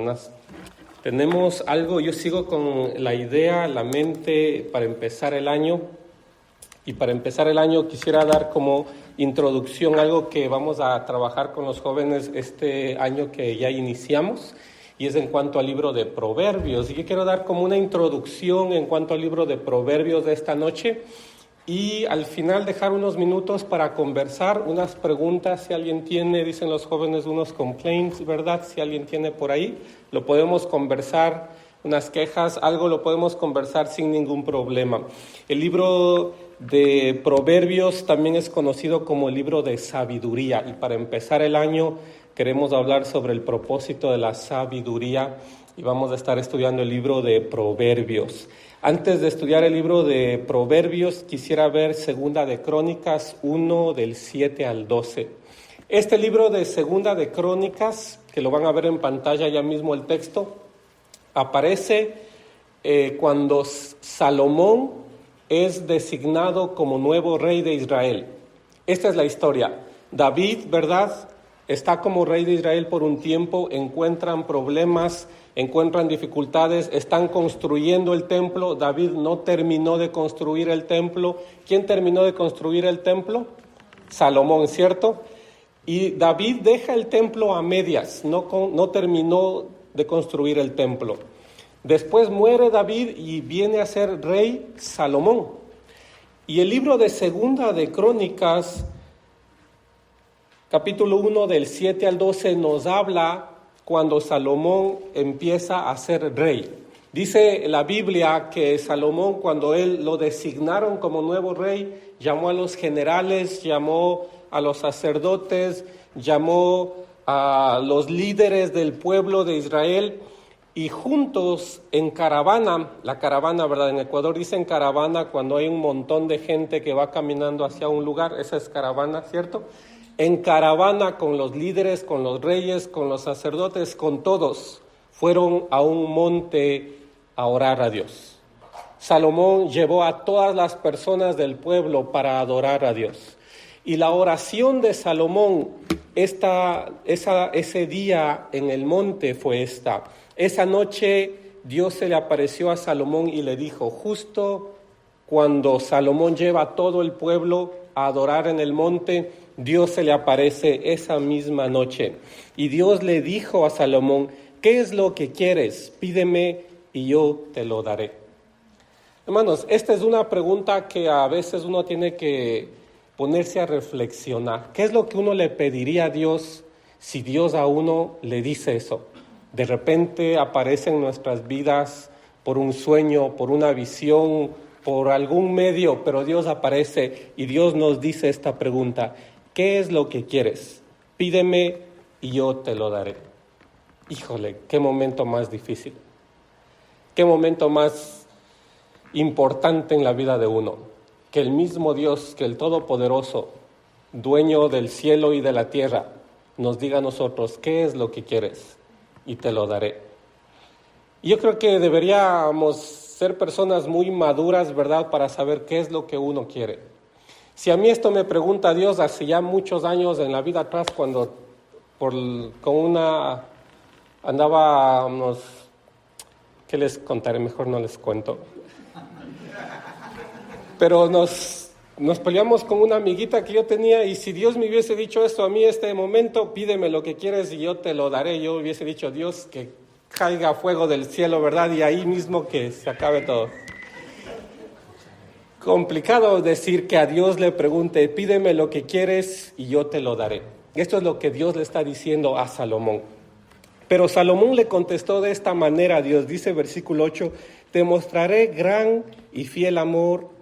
hermanas. Tenemos algo, yo sigo con la idea, la mente para empezar el año. Y para empezar el año quisiera dar como introducción algo que vamos a trabajar con los jóvenes este año que ya iniciamos. Y es en cuanto al libro de Proverbios. Y yo quiero dar como una introducción en cuanto al libro de Proverbios de esta noche. Y al final dejar unos minutos para conversar, unas preguntas, si alguien tiene, dicen los jóvenes, unos complaints, ¿verdad? Si alguien tiene por ahí, lo podemos conversar, unas quejas, algo lo podemos conversar sin ningún problema. El libro de Proverbios también es conocido como el libro de sabiduría. Y para empezar el año queremos hablar sobre el propósito de la sabiduría y vamos a estar estudiando el libro de Proverbios. Antes de estudiar el libro de Proverbios, quisiera ver Segunda de Crónicas 1, del 7 al 12. Este libro de Segunda de Crónicas, que lo van a ver en pantalla ya mismo el texto, aparece cuando Salomón es designado como nuevo rey de Israel. Esta es la historia. David, ¿verdad?, está como rey de Israel por un tiempo, encuentran problemas, encuentran dificultades, están construyendo el templo. David no terminó de construir el templo. ¿Quién terminó de construir el templo? Salomón, ¿cierto? Y David deja el templo a medias, no terminó de construir el templo. Después muere David y viene a ser rey Salomón. Y el libro de Segunda de Crónicas, capítulo 1 del 7 al 12, nos habla cuando Salomón empieza a ser rey. Dice la Biblia que Salomón, cuando él lo designaron como nuevo rey, llamó a los generales, llamó a los sacerdotes, llamó a los líderes del pueblo de Israel y juntos en caravana, la caravana, ¿verdad? En Ecuador dicen caravana cuando hay un montón de gente que va caminando hacia un lugar, esa es caravana, ¿cierto? En caravana con los líderes, con los reyes, con los sacerdotes, con todos, fueron a un monte a orar a Dios. Salomón llevó a todas las personas del pueblo para adorar a Dios. Y la oración de Salomón ese día en el monte fue esta. Esa noche Dios se le apareció a Salomón y le dijo, justo cuando Salomón lleva a todo el pueblo a adorar en el monte, Dios se le aparece esa misma noche. Y Dios le dijo a Salomón, ¿qué es lo que quieres? Pídeme y yo te lo daré. Hermanos, esta es una pregunta que a veces uno tiene que ponerse a reflexionar. ¿Qué es lo que uno le pediría a Dios si Dios a uno le dice eso? De repente aparece en nuestras vidas por un sueño, por una visión, por algún medio, pero Dios aparece y Dios nos dice esta pregunta, ¿qué es lo que quieres? Pídeme y yo te lo daré. Híjole, qué momento más difícil, qué momento más importante en la vida de uno, que el mismo Dios, que el Todopoderoso, dueño del cielo y de la tierra, nos diga a nosotros, ¿qué es lo que quieres? Y te lo daré. Y yo creo que deberíamos ser personas muy maduras, ¿verdad?, para saber qué es lo que uno quiere. Si a mí esto me pregunta Dios hace ya muchos años en la vida atrás, cuando andábamos, ¿qué les contaré? Mejor no les cuento. Pero nos peleamos con una amiguita que yo tenía y si Dios me hubiese dicho esto a mí este momento, pídeme lo que quieres y yo te lo daré, yo hubiese dicho, Dios, que caiga fuego del cielo, ¿verdad? Y ahí mismo que se acabe todo. Complicado decir que a Dios le pregunte, pídeme lo que quieres y yo te lo daré. Esto es lo que Dios le está diciendo a Salomón. Pero Salomón le contestó de esta manera a Dios, dice versículo 8, te mostraré gran y fiel amor.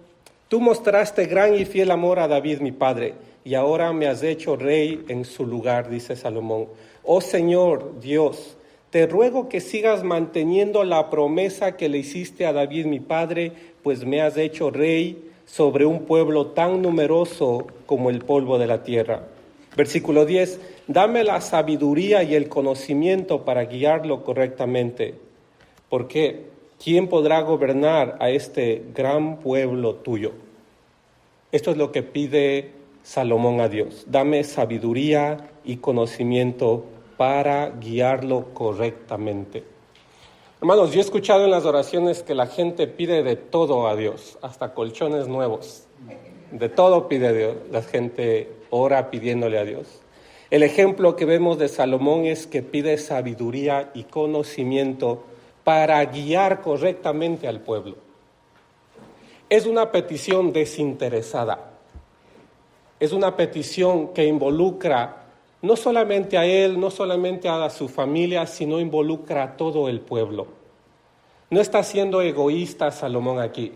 Tú mostraste gran y fiel amor a David mi padre, y ahora me has hecho rey en su lugar, dice Salomón. Oh Señor Dios, te ruego que sigas manteniendo la promesa que le hiciste a David mi padre, pues me has hecho rey sobre un pueblo tan numeroso como el polvo de la tierra. Versículo 10, dame la sabiduría y el conocimiento para guiarlo correctamente. ¿Por qué? ¿Quién podrá gobernar a este gran pueblo tuyo? Esto es lo que pide Salomón a Dios. Dame sabiduría y conocimiento para guiarlo correctamente. Hermanos, yo he escuchado en las oraciones que la gente pide de todo a Dios, hasta colchones nuevos. De todo pide a Dios, la gente ora pidiéndole a Dios. El ejemplo que vemos de Salomón es que pide sabiduría y conocimiento para guiar correctamente al pueblo. Es una petición desinteresada. Es una petición que involucra no solamente a él, no solamente a su familia, sino involucra a todo el pueblo. No está siendo egoísta Salomón aquí.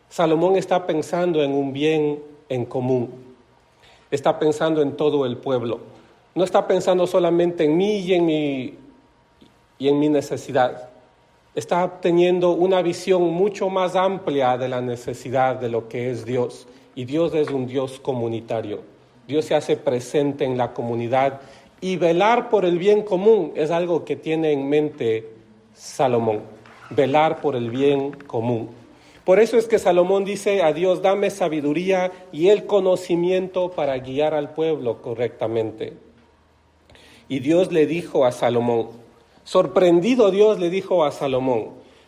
Salomón está pensando en un bien en común. Está pensando en todo el pueblo. No está pensando solamente en mí y en mi necesidad. Está teniendo una visión mucho más amplia de la necesidad de lo que es Dios. Y Dios es un Dios comunitario. Dios se hace presente en la comunidad y velar por el bien común es algo que tiene en mente Salomón. Velar por el bien común. Por eso es que Salomón dice a Dios, dame sabiduría y el conocimiento para guiar al pueblo correctamente. Y Dios le dijo a Salomón, sorprendido Dios le dijo a Salomón,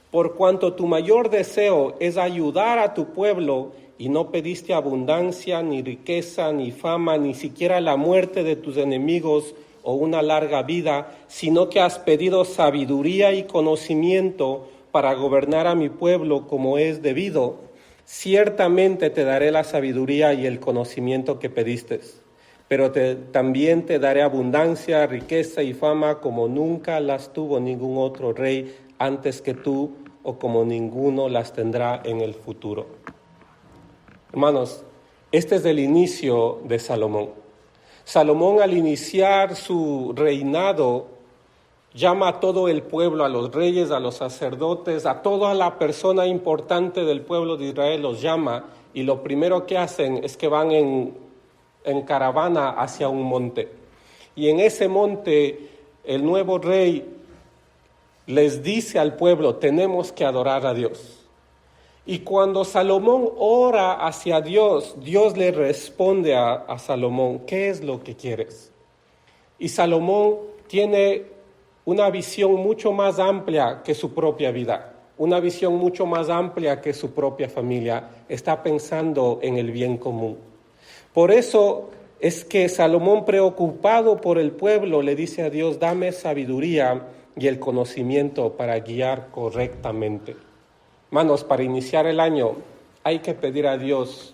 por cuanto tu mayor deseo es ayudar a tu pueblo y no pediste abundancia, ni riqueza, ni fama, ni siquiera la muerte de tus enemigos o una larga vida, sino que has pedido sabiduría y conocimiento para gobernar a mi pueblo como es debido, ciertamente te daré la sabiduría y el conocimiento que pediste, pero también te daré abundancia, riqueza y fama como nunca las tuvo ningún otro rey antes que tú o como ninguno las tendrá en el futuro. Hermanos, este es el inicio de Salomón. Salomón al iniciar su reinado llama a todo el pueblo, a los reyes, a los sacerdotes, a toda la persona importante del pueblo de Israel los llama y lo primero que hacen es que van en caravana hacia un monte. Y en ese monte el nuevo rey les dice al pueblo, tenemos que adorar a Dios. Y cuando Salomón ora hacia Dios, Dios le responde a Salomón, ¿qué es lo que quieres? Y Salomón tiene una visión mucho más amplia que su propia vida, una visión mucho más amplia que su propia familia. Está pensando en el bien común. Por eso es que Salomón, preocupado por el pueblo, le dice a Dios, dame sabiduría y el conocimiento para guiar correctamente. Hermanos, para iniciar el año hay que pedir a Dios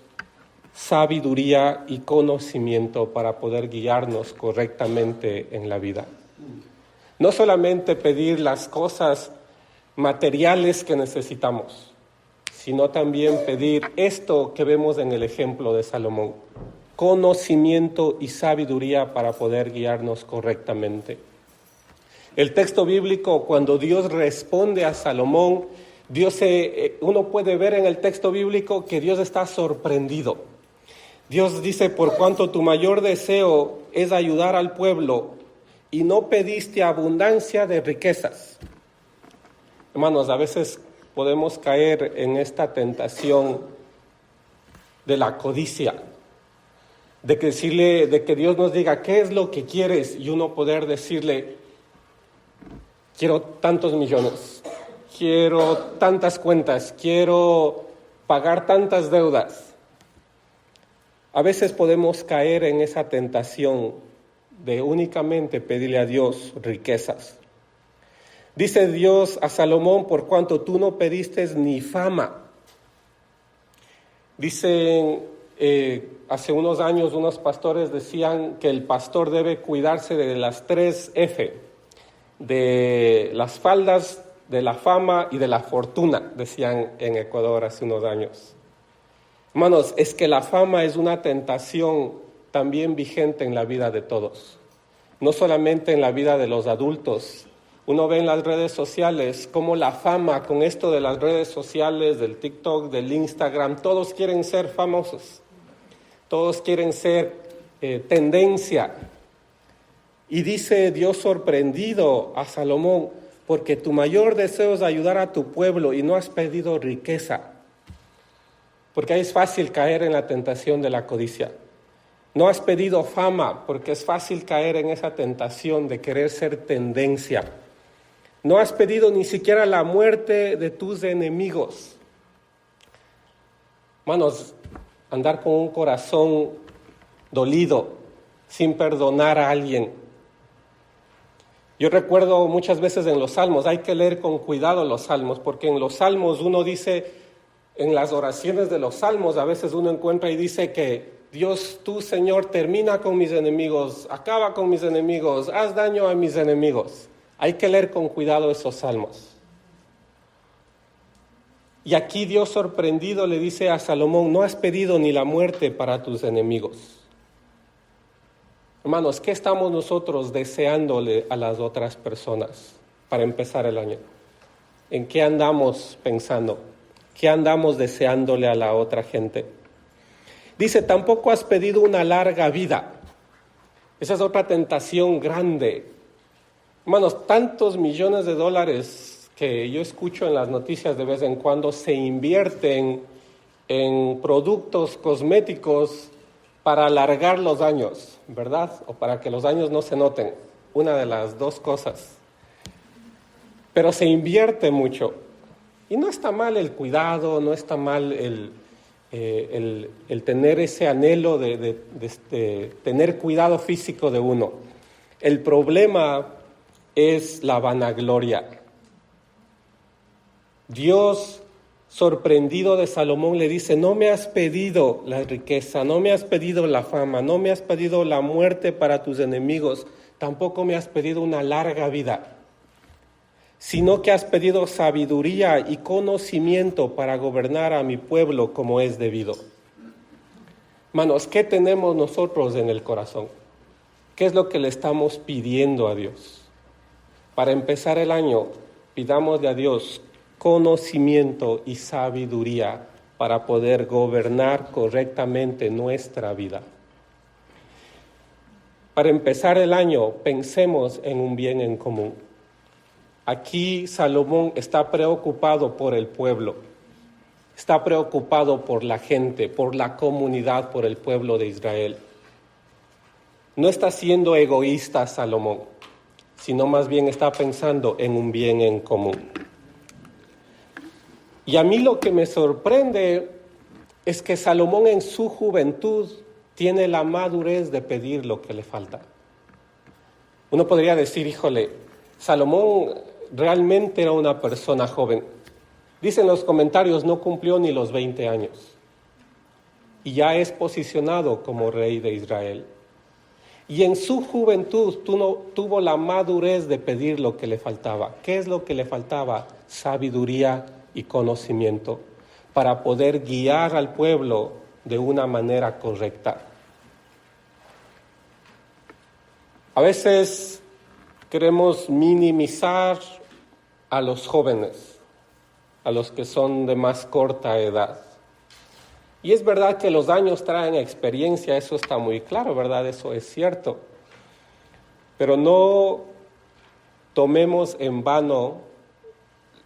sabiduría y conocimiento para poder guiarnos correctamente en la vida. No solamente pedir las cosas materiales que necesitamos, sino también pedir esto que vemos en el ejemplo de Salomón, conocimiento y sabiduría para poder guiarnos correctamente. El texto bíblico, cuando Dios responde a Salomón, uno puede ver en el texto bíblico que Dios está sorprendido. Dios dice, por cuanto tu mayor deseo es ayudar al pueblo y no pediste abundancia de riquezas. Hermanos, a veces podemos caer en esta tentación de la codicia, de que Dios nos diga, ¿qué es lo que quieres? Y uno poder decirle, quiero tantos millones. Quiero tantas cuentas, quiero pagar tantas deudas. A veces podemos caer en esa tentación de únicamente pedirle a Dios riquezas. Dice Dios a Salomón, por cuanto tú no pediste ni fama. Dicen, hace unos años unos pastores decían que el pastor debe cuidarse de las 3 F, de las faldas, de la fama y de la fortuna, decían en Ecuador hace unos años. Hermanos, es que la fama es una tentación también vigente en la vida de todos, no solamente en la vida de los adultos. Uno ve en las redes sociales cómo la fama, con esto de las redes sociales, del TikTok, del Instagram, todos quieren ser famosos, todos quieren ser tendencia. Y dice Dios sorprendido a Salomón, porque tu mayor deseo es ayudar a tu pueblo y no has pedido riqueza. Porque ahí es fácil caer en la tentación de la codicia. No has pedido fama, porque es fácil caer en esa tentación de querer ser tendencia. No has pedido ni siquiera la muerte de tus enemigos. Hermanos, andar con un corazón dolido, sin perdonar a alguien. Yo recuerdo muchas veces en los salmos, hay que leer con cuidado los salmos, porque en los salmos uno dice, en las oraciones de los salmos, a veces uno encuentra y dice que Dios, tú Señor, termina con mis enemigos, acaba con mis enemigos, haz daño a mis enemigos. Hay que leer con cuidado esos salmos. Y aquí Dios sorprendido le dice a Salomón, no has pedido ni la muerte para tus enemigos. Hermanos, ¿qué estamos nosotros deseándole a las otras personas para empezar el año? ¿En qué andamos pensando? ¿Qué andamos deseándole a la otra gente? Dice, tampoco has pedido una larga vida. Esa es otra tentación grande. Hermanos, tantos millones de dólares que yo escucho en las noticias de vez en cuando se invierten en productos cosméticos para alargar los años, ¿verdad? O para que los años no se noten. Una de las dos cosas. Pero se invierte mucho. Y no está mal el cuidado, no está mal el tener ese anhelo de tener cuidado físico de uno. El problema es la vanagloria. Dios, sorprendido de Salomón, le dice, no me has pedido la riqueza, no me has pedido la fama, no me has pedido la muerte para tus enemigos, tampoco me has pedido una larga vida, sino que has pedido sabiduría y conocimiento para gobernar a mi pueblo como es debido. Hermanos, ¿qué tenemos nosotros en el corazón? ¿Qué es lo que le estamos pidiendo a Dios? Para empezar el año, pidámosle a Dios conocimiento y sabiduría para poder gobernar correctamente nuestra vida. Para empezar el año, pensemos en un bien en común. Aquí Salomón está preocupado por el pueblo, está preocupado por la gente, por la comunidad, por el pueblo de Israel. No está siendo egoísta Salomón, sino más bien está pensando en un bien en común. Y a mí lo que me sorprende es que Salomón en su juventud tiene la madurez de pedir lo que le falta. Uno podría decir, híjole, Salomón realmente era una persona joven. Dicen los comentarios, no cumplió ni los 20 años. Y ya es posicionado como rey de Israel. Y en su juventud tuvo la madurez de pedir lo que le faltaba. ¿Qué es lo que le faltaba? Sabiduría y conocimiento para poder guiar al pueblo de una manera correcta. A veces queremos minimizar a los jóvenes, a los que son de más corta edad. Y es verdad que los años traen experiencia, eso está muy claro, ¿verdad? Eso es cierto. Pero no tomemos en vano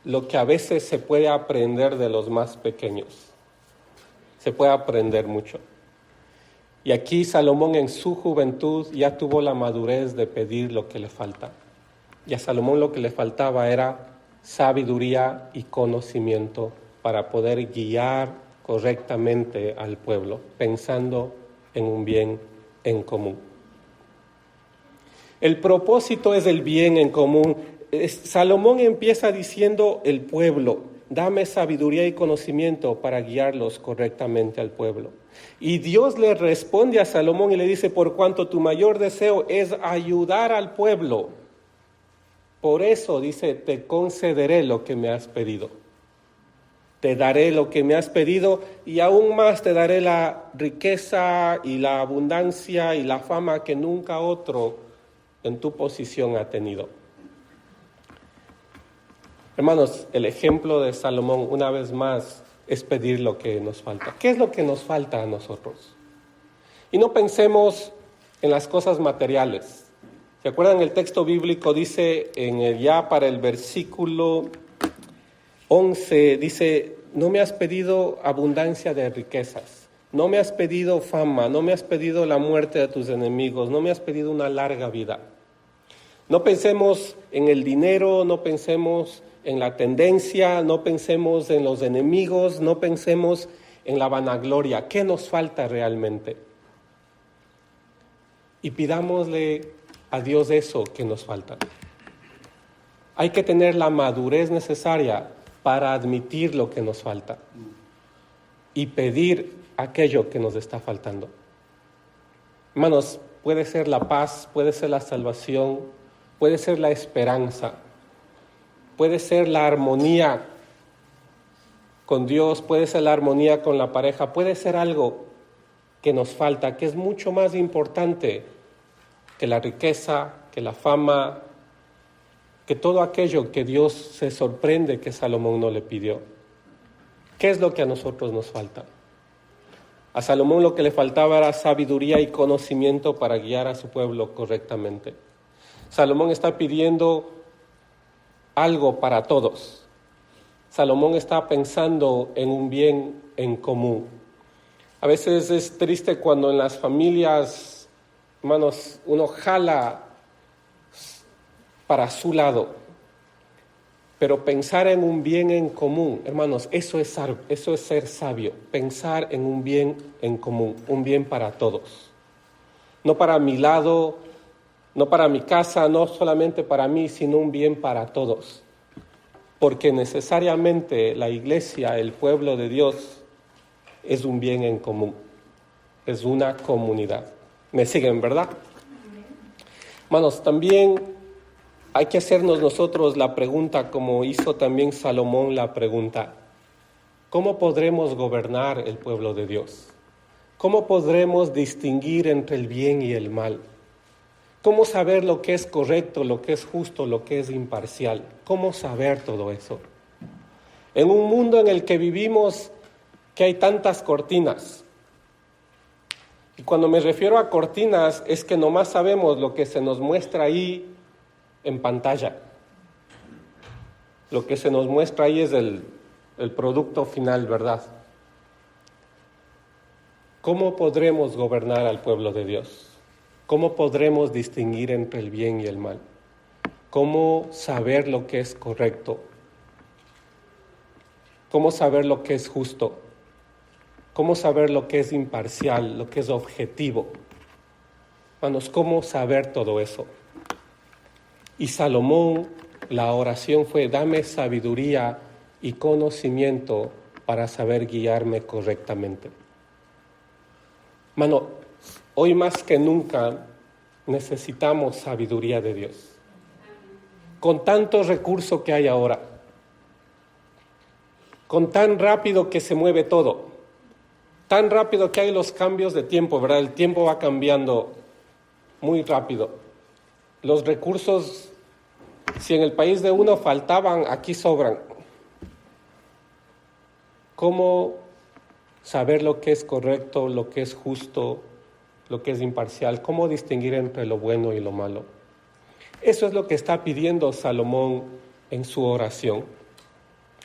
lo que a veces se puede aprender de los más pequeños. Se puede aprender mucho. Y aquí Salomón en su juventud ya tuvo la madurez de pedir lo que le falta. Y a Salomón lo que le faltaba era sabiduría y conocimiento para poder guiar correctamente al pueblo, pensando en un bien en común. El propósito es el bien en común. Salomón empieza diciendo el pueblo, dame sabiduría y conocimiento para guiarlos correctamente al pueblo. Y Dios le responde a Salomón y le dice, por cuanto tu mayor deseo es ayudar al pueblo, por eso dice, te concederé lo que me has pedido. Te daré lo que me has pedido y aún más te daré la riqueza y la abundancia y la fama que nunca otro en tu posición ha tenido. Hermanos, el ejemplo de Salomón, una vez más, es pedir lo que nos falta. ¿Qué es lo que nos falta a nosotros? Y no pensemos en las cosas materiales. ¿Se acuerdan? El texto bíblico dice, ya para el versículo 11, dice, no me has pedido abundancia de riquezas, No me has pedido fama, no me has pedido la muerte de tus enemigos, no me has pedido una larga vida. No pensemos en el dinero, no pensemos en la tendencia, no pensemos en los enemigos, no pensemos en la vanagloria. ¿Qué nos falta realmente? Y pidámosle a Dios eso que nos falta. Hay que tener la madurez necesaria para admitir lo que nos falta y pedir aquello que nos está faltando. Hermanos, puede ser la paz, puede ser la salvación, puede ser la esperanza, puede ser la armonía con Dios, puede ser la armonía con la pareja, puede ser algo que nos falta, que es mucho más importante que la riqueza, que la fama, que todo aquello que Dios se sorprende que Salomón no le pidió. ¿Qué es lo que a nosotros nos falta? A Salomón lo que le faltaba era sabiduría y conocimiento para guiar a su pueblo correctamente. Salomón está pidiendo algo para todos. Salomón está pensando en un bien en común. A veces es triste cuando en las familias, hermanos, uno jala para su lado. Pero pensar en un bien en común, hermanos, eso es ser sabio. Pensar en un bien en común, un bien para todos. No para mi lado, no para mi casa, no solamente para mí, sino un bien para todos. Porque necesariamente la iglesia, el pueblo de Dios, es un bien en común. Es una comunidad. ¿Me siguen, verdad? Hermanos, también hay que hacernos nosotros la pregunta, como hizo también Salomón la pregunta: ¿cómo podremos gobernar el pueblo de Dios? ¿Cómo podremos distinguir entre el bien y el mal? ¿Cómo saber lo que es correcto, lo que es justo, lo que es imparcial? ¿Cómo saber todo eso? En un mundo en el que vivimos, que hay tantas cortinas. Y cuando me refiero a cortinas, es que nomás sabemos lo que se nos muestra ahí en pantalla. Lo que se nos muestra ahí es el producto final, ¿verdad? ¿Cómo podremos gobernar al pueblo de Dios? ¿Cómo podremos distinguir entre el bien y el mal? ¿Cómo saber lo que es correcto? ¿Cómo saber lo que es justo? ¿Cómo saber lo que es imparcial, lo que es objetivo? Hermanos, ¿cómo saber todo eso? Y Salomón, la oración fue: dame sabiduría y conocimiento para saber guiarme correctamente. Hermano, hoy más que nunca necesitamos sabiduría de Dios. Con tanto recurso que hay ahora, con tan rápido que se mueve todo, tan rápido que hay los cambios de tiempo, ¿verdad? El tiempo va cambiando muy rápido. Los recursos, si en el país de uno faltaban, aquí sobran. ¿Cómo saber lo que es correcto, lo que es justo, lo que es imparcial? ¿Cómo distinguir entre lo bueno y lo malo? Eso es lo que está pidiendo Salomón en su oración.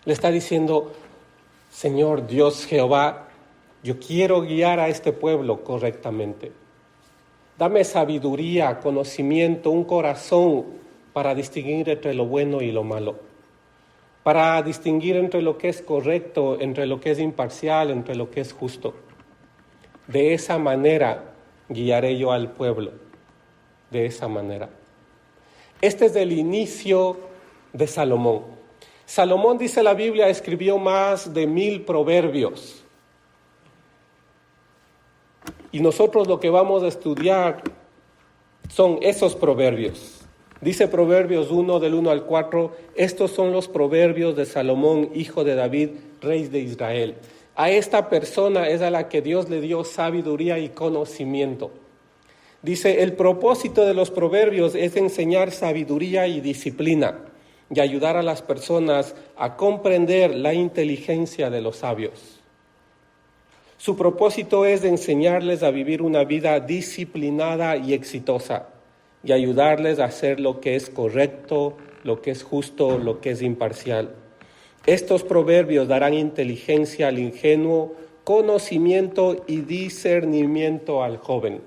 Le está diciendo: Señor Dios Jehová, yo quiero guiar a este pueblo correctamente. Dame sabiduría, conocimiento, un corazón para distinguir entre lo bueno y lo malo. Para distinguir entre lo que es correcto, entre lo que es imparcial, entre lo que es justo. De esa manera guiaré yo al pueblo. De esa manera. Este es el inicio de Salomón. Salomón, dice la Biblia, escribió más de 1000 proverbios. Y nosotros lo que vamos a estudiar son esos proverbios. Dice Proverbios 1, del 1 al 4, estos son los proverbios de Salomón, hijo de David, rey de Israel. A esta persona es a la que Dios le dio sabiduría y conocimiento. Dice: el propósito de los proverbios es enseñar sabiduría y disciplina y ayudar a las personas a comprender la inteligencia de los sabios. Su propósito es enseñarles a vivir una vida disciplinada y exitosa y ayudarles a hacer lo que es correcto, lo que es justo, lo que es imparcial. Estos proverbios darán inteligencia al ingenuo, conocimiento y discernimiento al joven.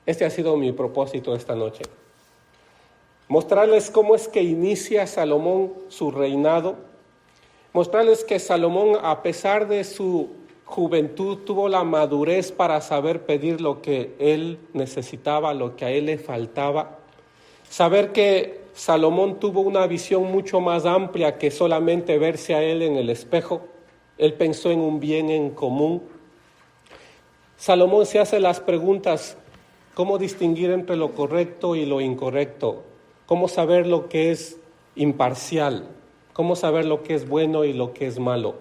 Este ha sido mi propósito esta noche. Mostrarles cómo es que inicia Salomón su reinado. Mostrarles que Salomón, a pesar de su juventud, tuvo la madurez para saber pedir lo que él necesitaba, lo que a él le faltaba. Saber que Salomón tuvo una visión mucho más amplia que solamente verse a él en el espejo. Él pensó en un bien en común. Salomón se hace las preguntas: ¿cómo distinguir entre lo correcto y lo incorrecto? ¿Cómo saber lo que es imparcial? ¿Cómo saber lo que es bueno y lo que es malo?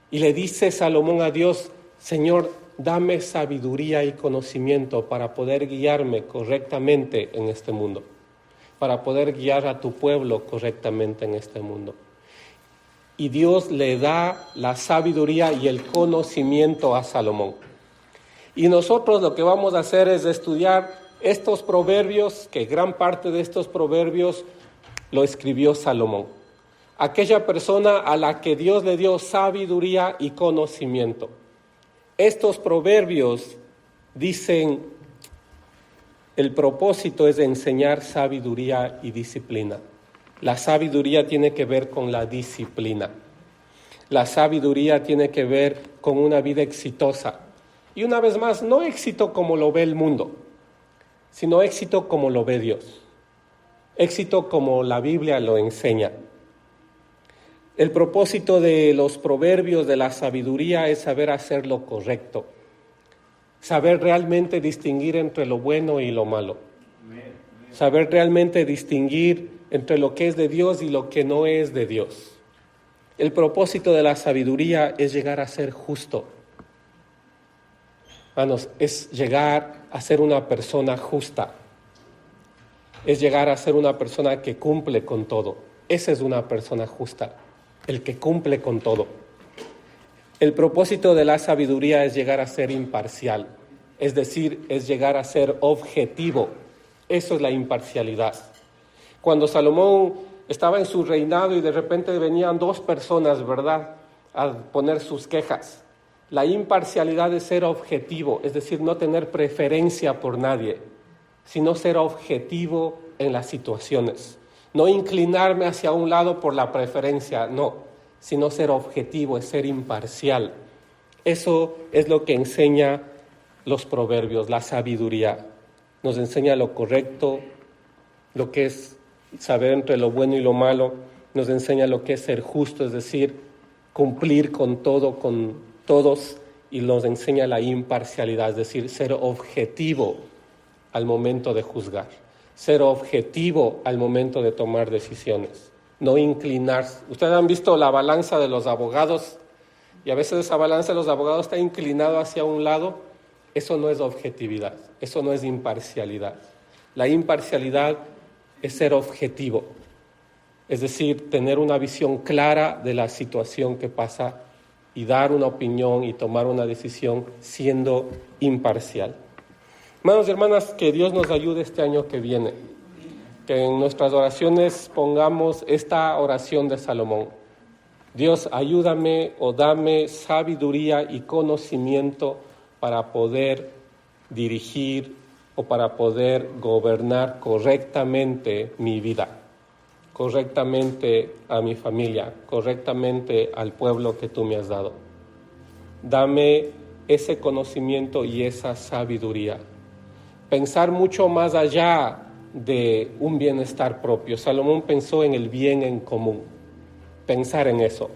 Y le dice Salomón a Dios: Señor, dame sabiduría y conocimiento para poder guiarme correctamente en este mundo, para poder guiar a tu pueblo correctamente en este mundo. Y Dios le da la sabiduría y el conocimiento a Salomón. Y nosotros lo que vamos a hacer es estudiar estos proverbios, que gran parte de estos proverbios lo escribió Salomón. Aquella persona a la que Dios le dio sabiduría y conocimiento. Estos proverbios dicen: el propósito es enseñar sabiduría y disciplina. La sabiduría tiene que ver con la disciplina. La sabiduría tiene que ver con una vida exitosa. Y una vez más, no éxito como lo ve el mundo, sino éxito como lo ve Dios. Éxito como la Biblia lo enseña. El propósito de los proverbios, de la sabiduría, es saber hacer lo correcto. Saber realmente distinguir entre lo bueno y lo malo. Saber realmente distinguir entre lo que es de Dios y lo que no es de Dios. El propósito de la sabiduría es llegar a ser justo. Hermanos, es llegar a ser una persona justa. Es llegar a ser una persona que cumple con todo. Esa es una persona justa, el que cumple con todo. El propósito de la sabiduría es llegar a ser imparcial, es decir, es llegar a ser objetivo. Eso es la imparcialidad. Cuando Salomón estaba en su reinado y de repente venían dos personas, ¿verdad?, a poner sus quejas. La imparcialidad es ser objetivo, es decir, no tener preferencia por nadie, sino ser objetivo en las situaciones. No inclinarme hacia un lado por la preferencia, no, sino ser objetivo, es ser imparcial. Eso es lo que enseña los proverbios, la sabiduría. Nos enseña lo correcto, lo que es saber entre lo bueno y lo malo. Nos enseña lo que es ser justo, es decir, cumplir con todo, con todos, y nos enseña la imparcialidad, es decir, ser objetivo al momento de juzgar, ser objetivo al momento de tomar decisiones, no inclinarse. Ustedes han visto la balanza de los abogados, y a veces esa balanza de los abogados está inclinada hacia un lado. Eso no es objetividad, eso no es imparcialidad. La imparcialidad es ser objetivo, es decir, tener una visión clara de la situación que pasa y dar una opinión y tomar una decisión siendo imparcial. Hermanos y hermanas, que Dios nos ayude este año que viene, que en nuestras oraciones pongamos esta oración de Salomón: Dios, ayúdame o dame sabiduría y conocimiento para poder dirigir o para poder gobernar correctamente mi vida, correctamente a mi familia, correctamente al pueblo que tú me has dado. Dame ese conocimiento y esa sabiduría. Pensar mucho más allá de un bienestar propio. Salomón pensó en el bien en común. Pensar en eso.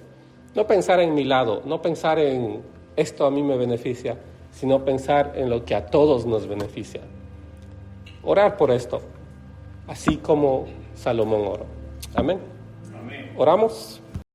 No pensar en mi lado, no pensar en esto a mí me beneficia, sino pensar en lo que a todos nos beneficia. Orar por esto, así como Salomón oró. Amén. Amén. Oramos.